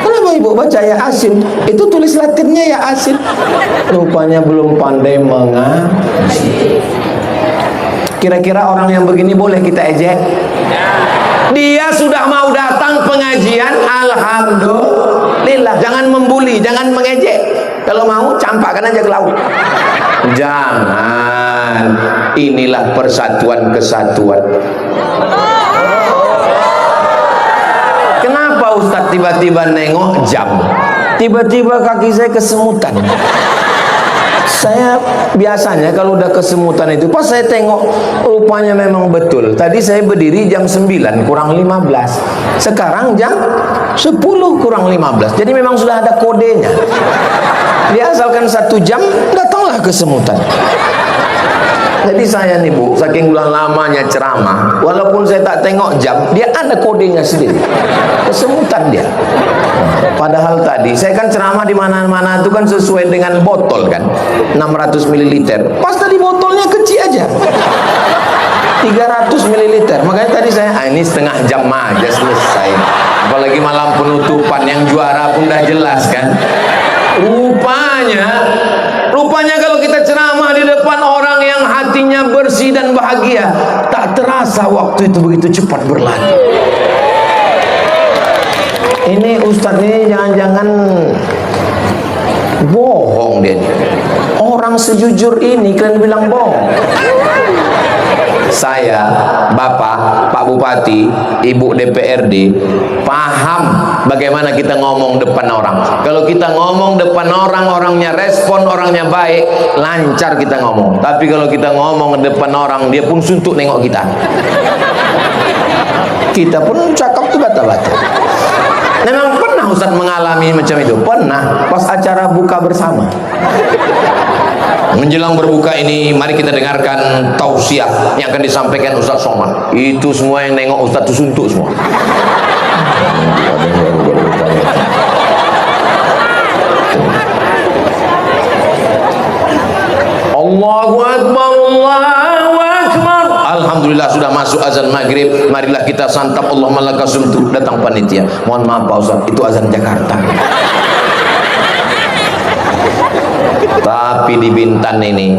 Kenapa ibu baca ya Asin? Itu tulis Latinnya ya Asin. Rupanya belum pandai mengaji. Kira-kira orang yang begini boleh kita ejek? Dia sudah mau datang pengajian, alhamdulillah. Jangan membuli, jangan mengejek. Kalau mau campakkan aja ke laut. Jangan. Inilah persatuan kesatuan. Kenapa Ustaz tiba-tiba nengok jam? Tiba-tiba kaki saya kesemutan. Saya biasanya kalau udah kesemutan itu, pas saya tengok rupanya memang betul. Tadi saya berdiri jam 9 kurang 15. Sekarang jam 10 kurang 15. Jadi memang sudah ada kodenya. Dia asalkan 1 jam datanglah kesemutan. Jadi saya nih Bu, saking bulan lamanya ceramah, walaupun saya tak tengok jam, dia ada kodenya sendiri. Kesemutan dia. Padahal tadi saya kan ceramah di mana-mana itu kan sesuai dengan botol kan, 600 ml. Pas tadi botolnya kecil aja, 300 ml. Makanya tadi saya, ini setengah jam aja selesai. Apalagi malam penutupan yang juara pun dah jelas kan. Rupanya kalau kita ceramah di depan orang yang hatinya bersih dan bahagia, tak terasa waktu itu begitu cepat berlalu. Ini Ustadz ini jangan-jangan bohong dia. Orang sejujur ini kalian bilang bohong. Saya, Bapak, Pak Bupati, Ibu DPRD paham bagaimana kita ngomong depan orang. Kalau kita ngomong depan orang, orangnya respon, orangnya baik, lancar kita ngomong. Tapi kalau kita ngomong depan orang, dia pun suntuk nengok kita. Kita pun cakap tuh bata-bata. Memang pernah Ustaz mengalami macam itu? Pernah, pas acara buka bersama. Menjelang berbuka ini, mari kita dengarkan tausiah yang akan disampaikan Ustaz Somad. Itu semua yang nengok Ustaz itu suntuk semua. Allahu Akbar, Allahu Akbar. Alhamdulillah sudah masuk azan maghrib. Marilah kita santap. Allahumma lakasumtu. Datang panitia. Mohon maaf Pak Ustaz, itu azan Jakarta. Tapi di Bintan ini,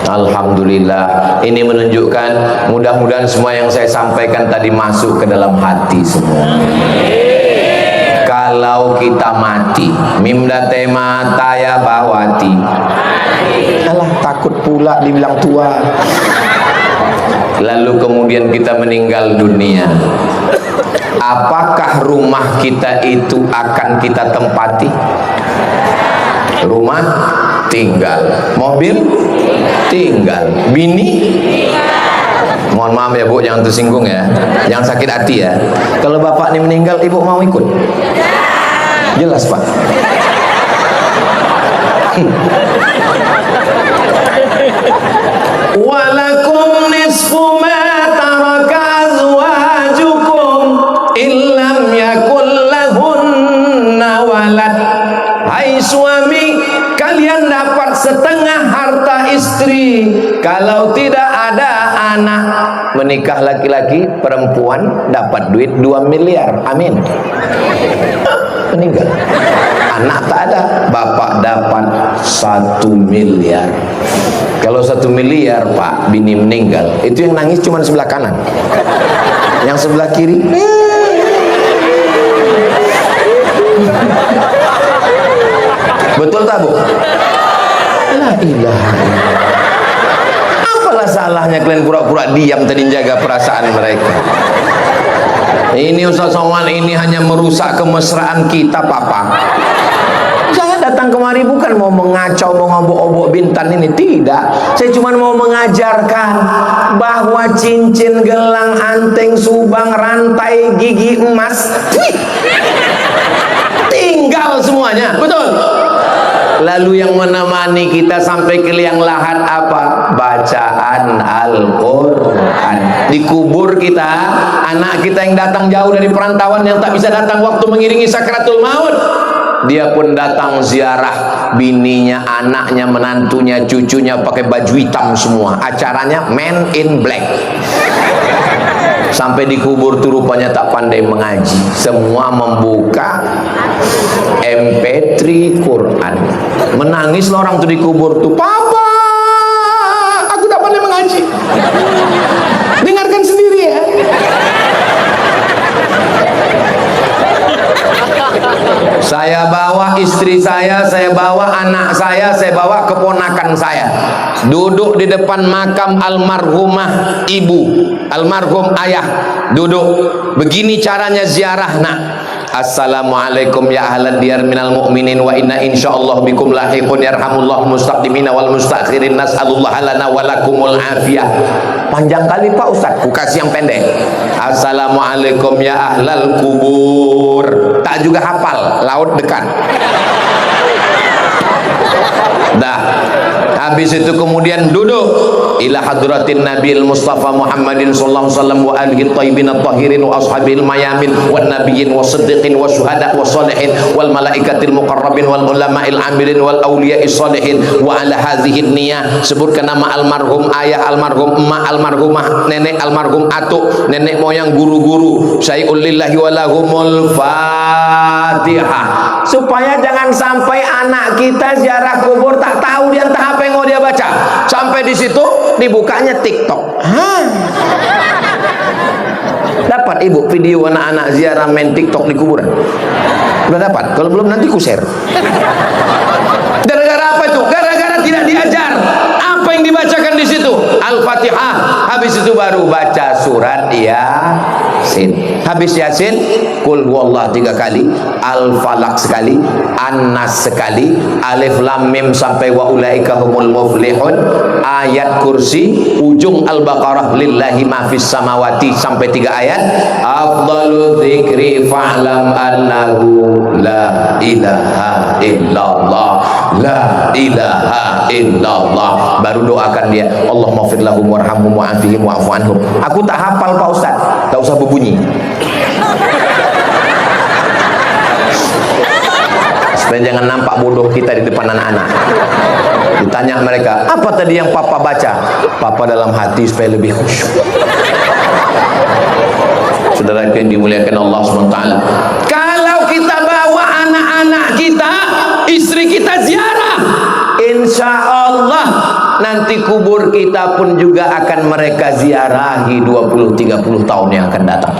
alhamdulillah, ini menunjukkan mudah-mudahan semua yang saya sampaikan tadi masuk ke dalam hati semua. Kalau kita mati, mimda tema taya bawati, alah takut pula dibilang tua. Lalu kemudian kita meninggal dunia, apakah rumah kita itu akan kita tempati? Rumah tinggal, mobil tinggal, bini mohon maaf ya Bu, jangan tersinggung ya, jangan sakit hati ya. Kalau bapak ini meninggal, ibu mau ikut? Jelas Pak. Walakum nisfu ma taraka azwajukum illam yakul lahunna walad. Hai suami, kalian dapat setengah harta istri kalau tidak ada anak. Menikah laki-laki, perempuan dapat duit 2 miliar. Amin. Meninggal, anak tak ada, bapak dapat 1 miliar. Kalau 1 miliar Pak, bini meninggal, itu yang nangis cuma sebelah kanan, yang sebelah kiri betul tak Bu? La ilaha illallah. Apalah salahnya kalian pura-pura diam tadi jaga perasaan mereka? Ini Ustaz Somad ini hanya merusak kemesraan kita Papa. Saya datang kemari bukan mau mengacau, mau ngobok-obok Bintan ini, tidak. Saya cuma mau mengajarkan bahwa cincin, gelang, anteng, subang, rantai, gigi emas tinggal semuanya, betul. Lalu yang menemani kita sampai ke liang lahat apa? Bacaan Al-Quran. Dikubur kita, anak kita yang datang jauh dari perantauan, yang tak bisa datang waktu mengiringi sakratul maut, dia pun datang ziarah bininya, anaknya, menantunya, cucunya pakai baju hitam semua. Acaranya Men in Black. Sampai dikubur tuh rupanya tak pandai mengaji, semua membuka MP3 Quran. Menangis lah orang tuh dikubur tuh, Papa, aku tak pandai mengaji. Dengarkan sendiri ya. Saya bawa istri saya bawa anak saya bawa keponakan saya, duduk di depan makam almarhumah ibu, almarhum ayah, duduk. Begini caranya ziarah nak. Assalamualaikum ya ahlad diyar minal mu'minin wa inna insyaallah bikum lahiqun yarhamullah mustaqdimina wal mustakhirin nas'alullah lana walakumul afiyah. Panjang kali Pak Ustaz, ku kasih yang pendek. Assalamualaikum ya ahlal kubur. Tak juga hafal, laut dekat. Dah. Habis itu kemudian duduk ila hadratin Nabil Mustafa Muhammadin sallallahu alaihi wasallam wa alihi thayyibin at-tahirin wa ashabil mayamin wan nabiyyin wasiddiqin wasyuhada wassalihin wal malaikatil muqarrabin wal ulama'il amilin wal awliya'is salihin wa ala hadhihi niyyah. Sebutkan nama almarhum ayah, almarhum emak, almarhumah nenek, almarhum atuk, nenek moyang, guru-guru. Syai'ul lillahi wa lahumul Fatihah. Supaya jangan sampai anak kita ziarah kubur tak tahu dia entah apa yang mau dia baca. Sampai di situ dibukanya TikTok. Dapat ibu video anak-anak ziarah main TikTok di kuburan? Udah dapat? Kalau belum nanti ku share. Gara-gara apa itu? Gara-gara tidak diajar. Apa yang dibacakan di situ? Al-Fatihah. Habis itu baru baca surat Yasin. Habis Yasin, Qul huwallah 3 kali, Al-Falaq sekali, An-Nas sekali, Alif Lam Mim sampai wa ulaika humul muflihun, ayat kursi, ujung Al-Baqarah lillahi ma fis samawati sampai 3 ayat. Afdalu dzikri fa'lam annahu la ilaha illallah, la ilaha illallah. Baru doakan dia, Allahumma fir lahum warhamhum wa'afihim wa'fu anhum. Aku tak hafal Pak Ustaz, tak usah berbunyi. Supaya jangan nampak bodoh kita di depan anak-anak. Ditanya mereka, apa tadi yang Papa baca? Papa dalam hati supaya lebih khusyuk. Saudara yang dimuliakan Allah SWT, kalau kita bawa anak-anak kita, istri kita ziarah, insya insya Allah nanti kubur kita pun juga akan mereka ziarahi 20-30 tahun yang akan datang.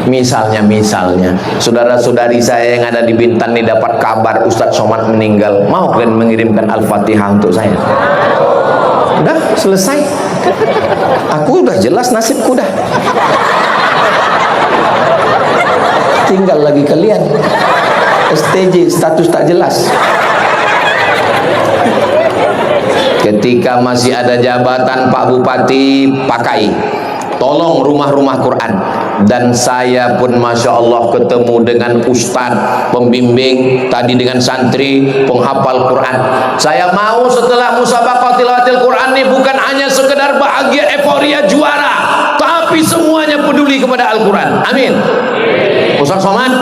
Misalnya saudara-saudari saya yang ada di Bintan ini dapat kabar Ustadz Somad meninggal, mau kalian mengirimkan Al-Fatihah untuk saya? Udah selesai, aku udah jelas nasibku dah, tinggal lagi kalian STJ, status tak jelas. Ketika masih ada jabatan Pak Bupati, pakai, tolong rumah-rumah Quran. Dan saya pun Masya Allah ketemu dengan ustadz pembimbing, tadi dengan santri penghafal Quran. Saya mau setelah musabaqah tilawatil Quran ini bukan hanya sekedar bahagia euforia juara, tapi semuanya peduli kepada Al-Quran. Amin. Ustaz Somad,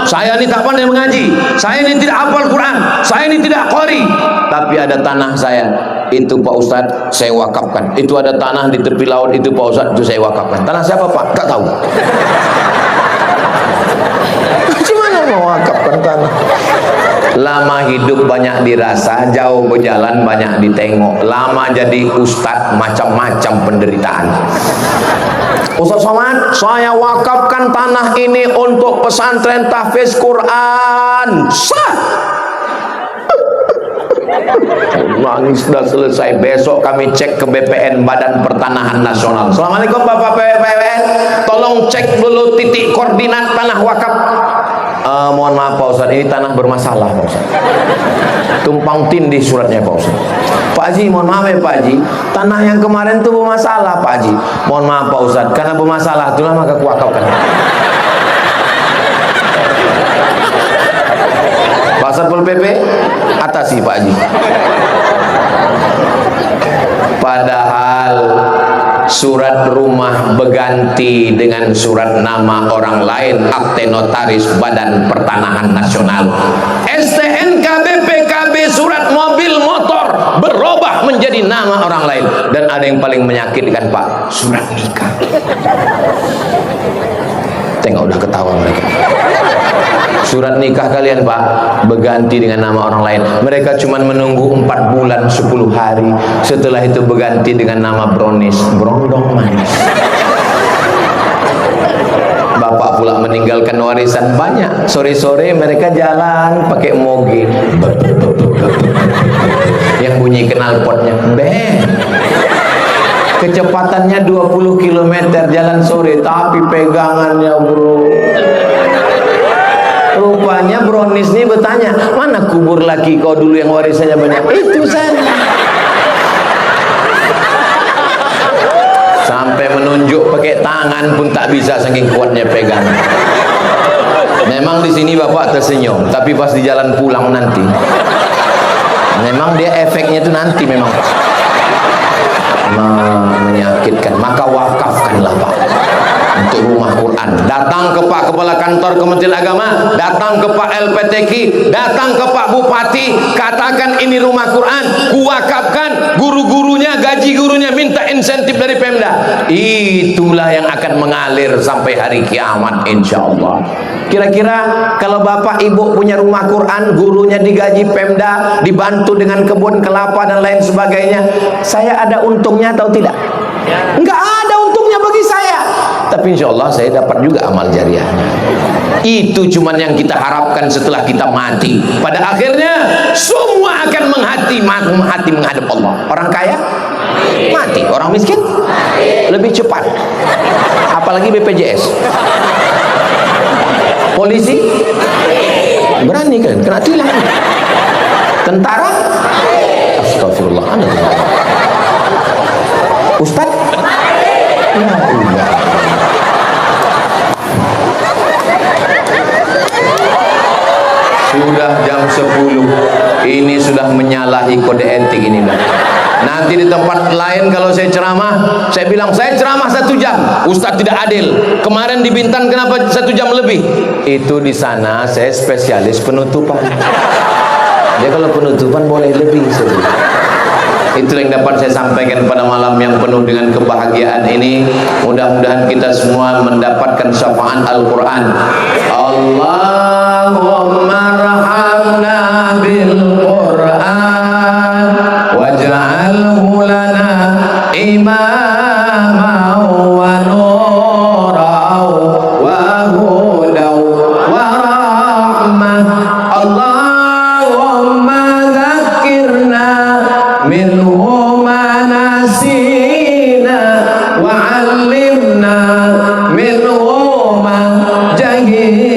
saya ini tak pandai mengaji, saya ini tidak hafal Quran, saya ini tidak qori, tapi ada tanah saya, itu Pak Ustadz saya wakafkan. Itu ada tanah di tepi laut, itu Pak Ustadz, itu saya wakafkan. Tanah siapa Pak? Tak tahu. Gimana mau wakafkan tanah? Lama hidup banyak dirasa, jauh berjalan banyak ditengok. Lama jadi ustadz macam-macam penderitaan. Ustaz Somad, saya wakafkan tanah ini untuk pesantren tahfiz Quran. Sah. Nangis sudah selesai. Besok kami cek ke BPN, Badan Pertanahan Nasional. Assalamualaikum Bapak BPN, tolong cek dulu titik koordinat tanah wakaf. Mohon maaf Pak Ustadz, ini tanah bermasalah Pak Ustadz, tumpang tindih suratnya Pak Ustadz. Pak Haji, mohon maaf ya Pak Haji, tanah yang kemarin itu bermasalah Pak Haji. Mohon maaf Pak Ustadz, karena bermasalah itulah maka kuwakafkan. Pak Satpol PP atasi Pak Haji. Padahal surat rumah berganti dengan surat nama orang lain, akte notaris Badan Pertanahan Nasional. STNK BPKB surat mobil motor berubah menjadi nama orang lain. Dan ada yang paling menyakitkan Pak, surat nikah. Tengok udah ketawa mereka. Surat nikah kalian Pak berganti dengan nama orang lain. Mereka cuma menunggu 4 bulan 10 hari. Setelah itu berganti dengan nama Brownies, Brondong Manis. Bapak pula meninggalkan warisan banyak. Sore-sore mereka jalan pakai moge yang bunyi knalpotnya beng. Kecepatannya 20 km jalan sore, tapi pegangannya bro. Rupanya Brownies ini bertanya, mana kubur laki kau dulu yang warisannya banyak? Itu sana. Sampai menunjuk pakai tangan pun tak bisa saking kuatnya pegang. Memang di sini Bapak tersenyum, tapi pas di jalan pulang nanti, memang dia efeknya itu nanti memang menyakitkan. Maka wakafkanlah Pak untuk rumah Quran. Datang ke Pak Kepala Kantor Kementerian Agama, datang ke Pak LPTQ, datang ke Pak Bupati, katakan ini rumah Quran, kuwakafkan, guru-gurunya, gaji gurunya minta insentif dari Pemda. Itulah yang akan mengalir sampai hari kiamat insya Allah. Kira-kira kalau Bapak Ibu punya rumah Quran, gurunya digaji Pemda, dibantu dengan kebun kelapa dan lain sebagainya, saya ada untungnya atau tidak? Enggak ada untungnya bagi saya, tapi insya Allah saya dapat juga amal jariahnya. Itu cuman yang kita harapkan setelah kita mati. Pada akhirnya semua akan menghati menghadap Allah. Orang kaya mati, orang miskin lebih cepat. Apalagi BPJS. Polisi berani kan kena tilang. Tentara astagfirullah. Ustadz sudah jam 10, ini sudah menyalahi kode etik ini. Nanti di tempat lain kalau saya ceramah, saya bilang saya ceramah 1 jam, Ustadz tidak adil. Kemarin di Bintan kenapa 1 jam lebih? Itu di sana saya spesialis penutupan. Dia kalau penutupan boleh lebih. Itu yang dapat saya sampaikan pada malam yang penuh dengan kebahagiaan ini. Mudah-mudahan kita semua mendapatkan syafaat Al-Quran. Allahumma rahamna bil Quran wa وعلمنا منهما جهيلا